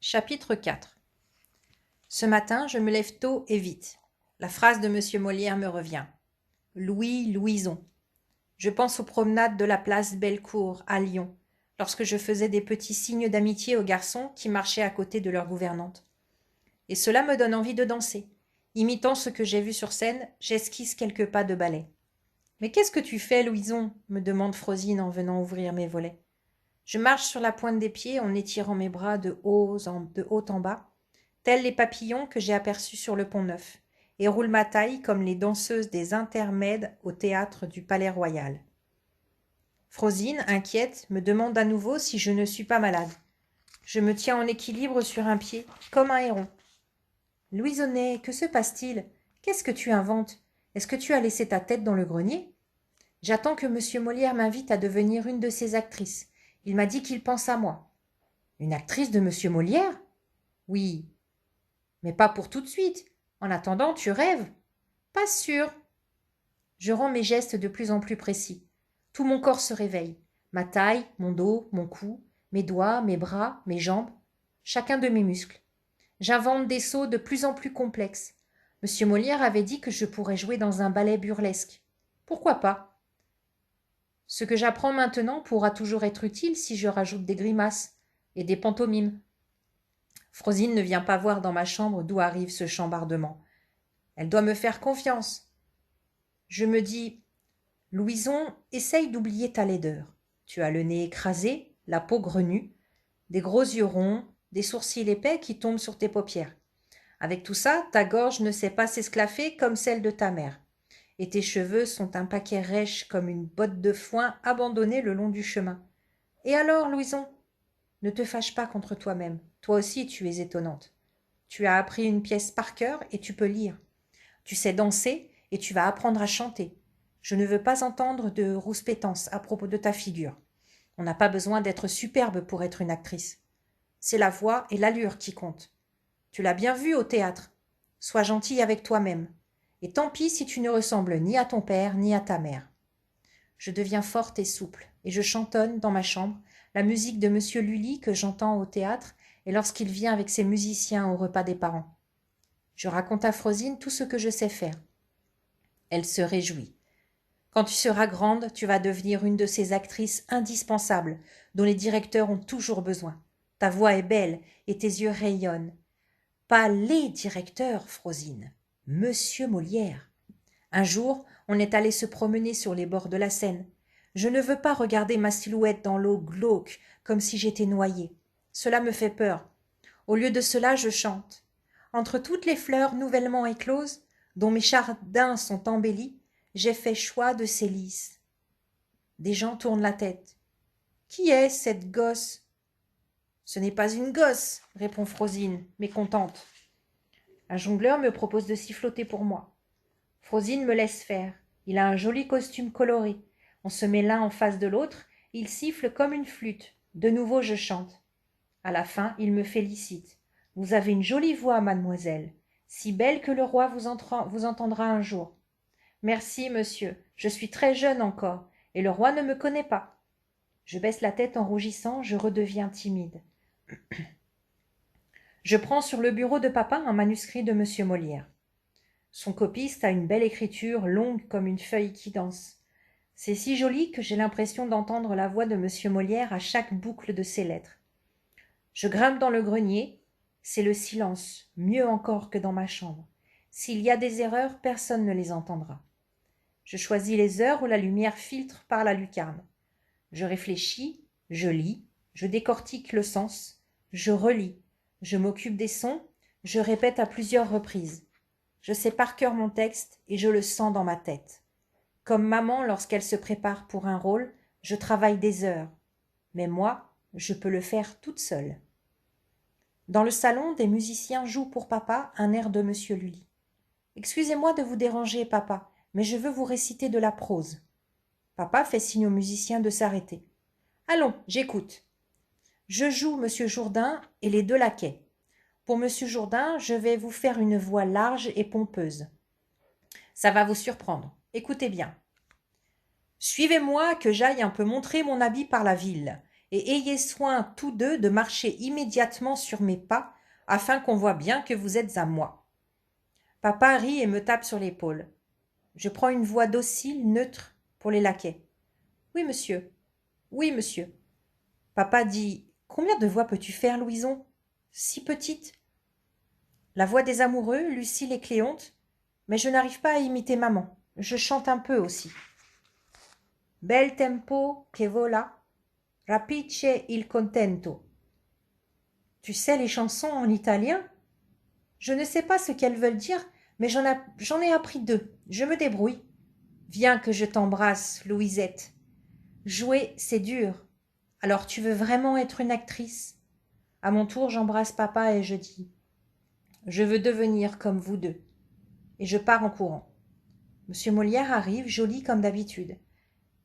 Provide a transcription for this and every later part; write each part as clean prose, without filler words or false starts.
Chapitre 4. Ce matin, je me lève tôt et vite. La phrase de monsieur Molière me revient. Louis, Louison. Je pense aux promenades de la place Bellecour à Lyon, lorsque je faisais des petits signes d'amitié aux garçons qui marchaient à côté de leur gouvernante. Et cela me donne envie de danser. Imitant ce que j'ai vu sur scène, j'esquisse quelques pas de ballet. Mais qu'est-ce que tu fais, Louison me demande Frosine en venant ouvrir mes volets. Je marche sur la pointe des pieds en étirant mes bras de haut en bas, tels les papillons que j'ai aperçus sur le Pont-Neuf, et roule ma taille comme les danseuses des intermèdes au théâtre du Palais-Royal. Frosine, inquiète, me demande à nouveau si je ne suis pas malade. Je me tiens en équilibre sur un pied, comme un héron. Louisonnet, que se passe-t-il? Qu'est-ce que tu inventes? Est-ce que tu as laissé ta tête dans le grenier? J'attends que monsieur Molière m'invite à devenir une de ses actrices. Il m'a dit qu'il pense à moi. Une actrice de monsieur Molière? Oui. Mais pas pour tout de suite. En attendant, tu rêves? Pas sûr. Je rends mes gestes de plus en plus précis. Tout mon corps se réveille. Ma taille, mon dos, mon cou, mes doigts, mes bras, mes jambes, chacun de mes muscles. J'invente des sauts de plus en plus complexes. Monsieur Molière avait dit que je pourrais jouer dans un ballet burlesque. Pourquoi pas? Ce que j'apprends maintenant pourra toujours être utile si je rajoute des grimaces et des pantomimes. Frosine ne vient pas voir dans ma chambre d'où arrive ce chambardement. Elle doit me faire confiance. Je me dis, Louison, essaye d'oublier ta laideur. Tu as le nez écrasé, la peau grenue, des gros yeux ronds, des sourcils épais qui tombent sur tes paupières. Avec tout ça, ta gorge ne sait pas s'esclaffer comme celle de ta mère. Et tes cheveux sont un paquet rêche comme une botte de foin abandonnée le long du chemin. Et alors, Louison? Ne te fâche pas contre toi-même. Toi aussi, tu es étonnante. Tu as appris une pièce par cœur et tu peux lire. Tu sais danser et tu vas apprendre à chanter. Je ne veux pas entendre de rouspétance à propos de ta figure. On n'a pas besoin d'être superbe pour être une actrice. C'est la voix et l'allure qui comptent. Tu l'as bien vu au théâtre. Sois gentille avec toi-même. Et tant pis si tu ne ressembles ni à ton père ni à ta mère. Je deviens forte et souple, et je chantonne dans ma chambre la musique de monsieur Lully que j'entends au théâtre et lorsqu'il vient avec ses musiciens au repas des parents. Je raconte à Frosine tout ce que je sais faire. Elle se réjouit. Quand tu seras grande, tu vas devenir une de ces actrices indispensables dont les directeurs ont toujours besoin. Ta voix est belle et tes yeux rayonnent. Pas les directeurs, Frosine. Monsieur Molière. Un jour, on est allé se promener sur les bords de la Seine. Je ne veux pas regarder ma silhouette dans l'eau glauque, comme si j'étais noyée. Cela me fait peur. Au lieu de cela, je chante. Entre toutes les fleurs nouvellement écloses, dont mes jardins sont embellis, j'ai fait choix de ces lys. Des gens tournent la tête. Qui est cette gosse? Ce n'est pas une gosse, répond Frosine, mécontente. Un jongleur me propose de siffloter pour moi. Frosine me laisse faire. Il a un joli costume coloré. On se met l'un en face de l'autre, il siffle comme une flûte. De nouveau je chante. À la fin, il me félicite. Vous avez une jolie voix, mademoiselle, si belle que le roi vous entendra un jour. Merci, monsieur, je suis très jeune encore, et le roi ne me connaît pas. Je baisse la tête en rougissant, je redeviens timide. Je prends sur le bureau de papa un manuscrit de monsieur Molière. Son copiste a une belle écriture, longue comme une feuille qui danse. C'est si joli que j'ai l'impression d'entendre la voix de monsieur Molière à chaque boucle de ses lettres. Je grimpe dans le grenier, c'est le silence, mieux encore que dans ma chambre. S'il y a des erreurs, personne ne les entendra. Je choisis les heures où la lumière filtre par la lucarne. Je réfléchis, je lis, je décortique le sens, je relis, je m'occupe des sons, je répète à plusieurs reprises. Je sais par cœur mon texte et je le sens dans ma tête. Comme maman lorsqu'elle se prépare pour un rôle, je travaille des heures. Mais moi, je peux le faire toute seule. Dans le salon, des musiciens jouent pour papa un air de monsieur Lully. Excusez-moi de vous déranger, papa, mais je veux vous réciter de la prose. Papa fait signe aux musiciens de s'arrêter. Allons, j'écoute. Je joue monsieur Jourdain et les deux laquais. Pour monsieur Jourdain, je vais vous faire une voix large et pompeuse. Ça va vous surprendre. Écoutez bien. Suivez-moi que j'aille un peu montrer mon habit par la ville. et ayez soin tous deux de marcher immédiatement sur mes pas, afin qu'on voie bien que vous êtes à moi. Papa rit et me tape sur l'épaule. Je prends une voix docile, neutre, pour les laquais. Oui, monsieur. Oui, monsieur. Papa dit: Combien de voix peux-tu faire, Louison? Si petite. La voix des amoureux, Lucile et Cléonte, mais je n'arrive pas à imiter maman. Je chante un peu aussi. Bel tempo che vola, rapice il contento. Tu sais les chansons en italien? Je ne sais pas ce qu'elles veulent dire, mais j'en ai appris deux. Je me débrouille. Viens que je t'embrasse, Louisette. Jouer, c'est dur. Alors tu veux vraiment être une actrice? À mon tour, j'embrasse papa et je dis: Je veux devenir comme vous deux. Et je pars en courant. Monsieur Molière arrive, joli comme d'habitude.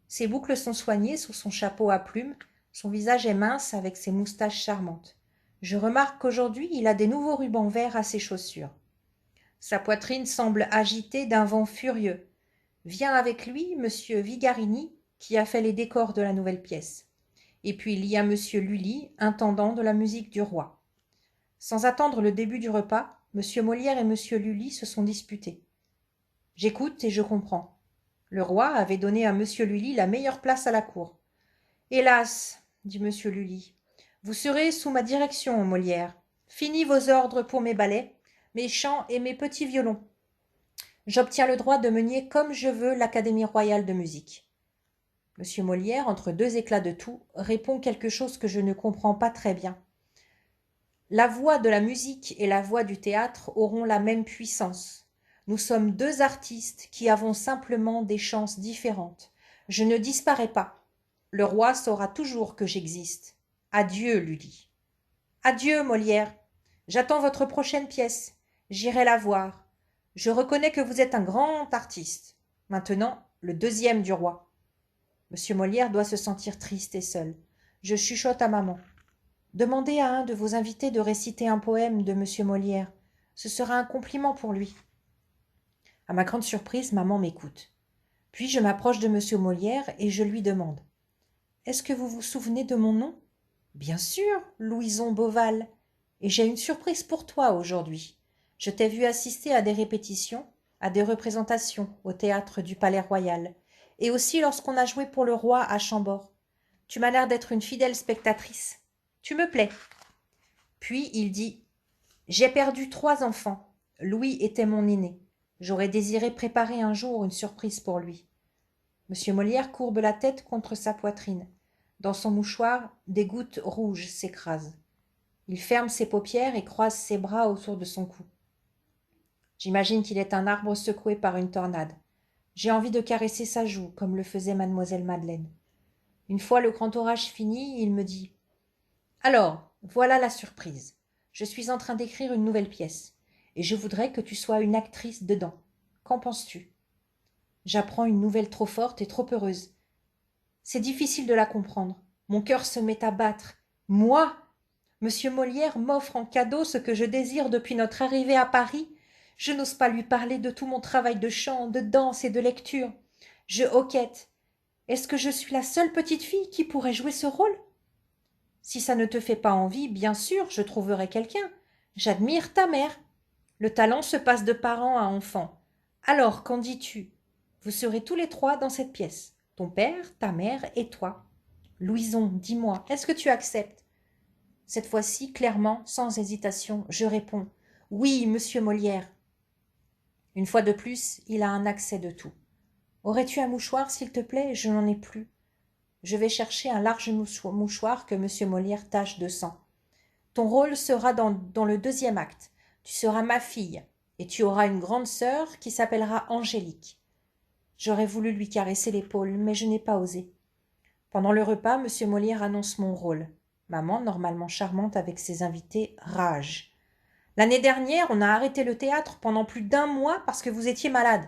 Ses boucles sont soignées sous son chapeau à plumes, son visage est mince avec ses moustaches charmantes. Je remarque qu'aujourd'hui il a des nouveaux rubans verts à ses chaussures. Sa poitrine semble agitée d'un vent furieux. Vient avec lui monsieur Vigarini, qui a fait les décors de la nouvelle pièce. Et puis il y a monsieur Lully, intendant de la musique du roi. Sans attendre le début du repas, monsieur Molière et monsieur Lully se sont disputés. J'écoute et je comprends. Le roi avait donné à monsieur Lully la meilleure place à la cour. Hélas, dit monsieur Lully, vous serez sous ma direction, Molière. Finis vos ordres pour mes ballets, mes chants et mes petits violons. J'obtiens le droit de mener comme je veux l'Académie royale de musique. Monsieur Molière, entre deux éclats de toux, répond quelque chose que je ne comprends pas très bien. La voix de la musique et la voix du théâtre auront la même puissance. Nous sommes deux artistes qui avons simplement des chances différentes. Je ne disparais pas. Le roi saura toujours que j'existe. Adieu, Lully. Adieu, Molière. J'attends votre prochaine pièce. J'irai la voir. Je reconnais que vous êtes un grand artiste. Maintenant, le deuxième du roi. Monsieur Molière doit se sentir triste et seul. Je chuchote à maman. Demandez à un de vos invités de réciter un poème de monsieur Molière. Ce sera un compliment pour lui. À ma grande surprise, maman m'écoute. Puis je m'approche de monsieur Molière et je lui demande: Est-ce que vous vous souvenez de mon nom? Bien sûr, Louison Beauval. Et j'ai une surprise pour toi aujourd'hui. Je t'ai vu assister à des répétitions, à des représentations au théâtre du Palais Royal, et aussi lorsqu'on a joué pour le roi à Chambord. Tu m'as l'air d'être une fidèle spectatrice. Tu me plais. Puis il dit: J'ai perdu 3 enfants. Louis était mon aîné. J'aurais désiré préparer un jour une surprise pour lui. Monsieur Molière courbe la tête contre sa poitrine. Dans son mouchoir, des gouttes rouges s'écrasent. Il ferme ses paupières et croise ses bras autour de son cou. J'imagine qu'il est un arbre secoué par une tornade. J'ai envie de caresser sa joue, comme le faisait mademoiselle Madeleine. Une fois le grand orage fini, il me dit: Alors, voilà la surprise. Je suis en train d'écrire une nouvelle pièce, et je voudrais que tu sois une actrice dedans. Qu'en penses-tu? J'apprends une nouvelle trop forte et trop heureuse. C'est difficile de la comprendre. Mon cœur se met à battre. Moi, monsieur Molière m'offre en cadeau ce que je désire depuis notre arrivée à Paris. Je n'ose pas lui parler de tout mon travail de chant, de danse et de lecture. Je hoquette. Est-ce que je suis la seule petite fille qui pourrait jouer ce rôle? Si ça ne te fait pas envie, bien sûr, je trouverai quelqu'un. J'admire ta mère. Le talent se passe de parent à enfant. Alors, qu'en dis-tu? Vous serez tous les 3 dans cette pièce. Ton père, ta mère et toi. Louison, dis-moi, est-ce que tu acceptes? Cette fois-ci, clairement, sans hésitation, je réponds: Oui, monsieur Molière. Une fois de plus, il a un accès de toux. Aurais-tu un mouchoir, s'il te plaît? Je n'en ai plus. Je vais chercher un large mouchoir que monsieur Molière tache de sang. Ton rôle sera dans le 2e acte. Tu seras ma fille, et tu auras une grande sœur qui s'appellera Angélique. J'aurais voulu lui caresser l'épaule, mais je n'ai pas osé. Pendant le repas, monsieur Molière annonce mon rôle. Maman, normalement charmante avec ses invités, rage. L'année dernière, on a arrêté le théâtre pendant plus d'1 mois parce que vous étiez malade.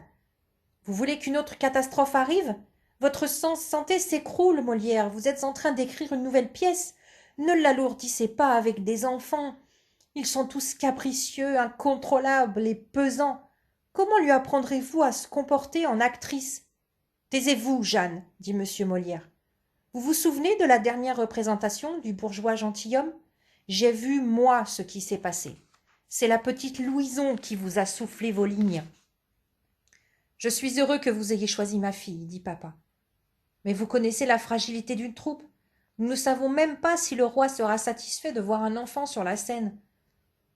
Vous voulez qu'une autre catastrophe arrive? Votre santé s'écroule, Molière. Vous êtes en train d'écrire une nouvelle pièce. Ne l'alourdissez pas avec des enfants. Ils sont tous capricieux, incontrôlables et pesants. Comment lui apprendrez-vous à se comporter en actrice? Taisez-vous, Jeanne, dit monsieur Molière. Vous vous souvenez de la dernière représentation du bourgeois gentilhomme? J'ai vu, moi, ce qui s'est passé. C'est la petite Louison qui vous a soufflé vos lignes. Je suis heureux que vous ayez choisi ma fille, dit papa. Mais vous connaissez la fragilité d'une troupe. Nous ne savons même pas si le roi sera satisfait de voir un enfant sur la scène.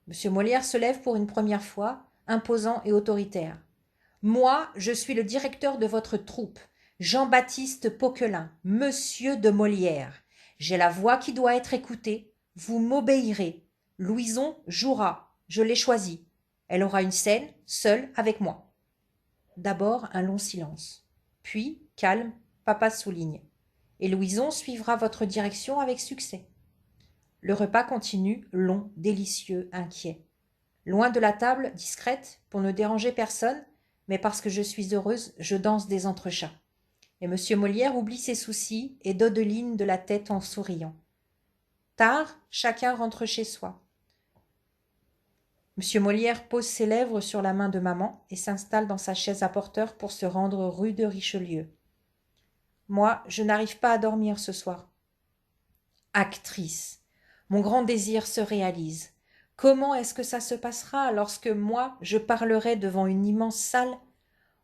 Monsieur Molière se lève pour une première fois, imposant et autoritaire. Moi, je suis le directeur de votre troupe, Jean-Baptiste Poquelin, monsieur de Molière. J'ai la voix qui doit être écoutée. Vous m'obéirez. Louison jouera. Je l'ai choisie. Elle aura une scène, seule, avec moi. D'abord un long silence. Puis, calme, papa souligne. Et Louison suivra votre direction avec succès. Le repas continue, long, délicieux, inquiet. Loin de la table, discrète, pour ne déranger personne, mais parce que je suis heureuse, je danse des entrechats. Et monsieur Molière oublie ses soucis et dodeline de la tête en souriant. Tard, chacun rentre chez soi. Monsieur Molière pose ses lèvres sur la main de maman et s'installe dans sa chaise à porteur pour se rendre rue de Richelieu. Moi, je n'arrive pas à dormir ce soir. Actrice. Mon grand désir se réalise. Comment est-ce que ça se passera lorsque moi, je parlerai devant une immense salle?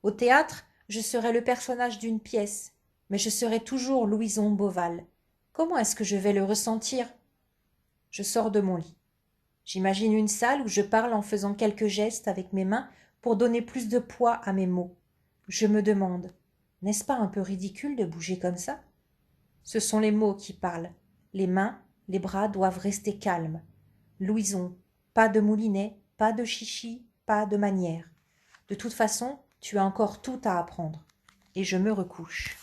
Au théâtre, je serai le personnage d'une pièce, mais je serai toujours Louison Beauval. Comment est-ce que je vais le ressentir? Je sors de mon lit. J'imagine une salle où je parle en faisant quelques gestes avec mes mains pour donner plus de poids à mes mots. Je me demande, n'est-ce pas un peu ridicule de bouger comme ça? Ce sont les mots qui parlent. Les mains, les bras doivent rester calmes. Louison, pas de moulinet, pas de chichi, pas de manière. De toute façon, tu as encore tout à apprendre. Et je me recouche.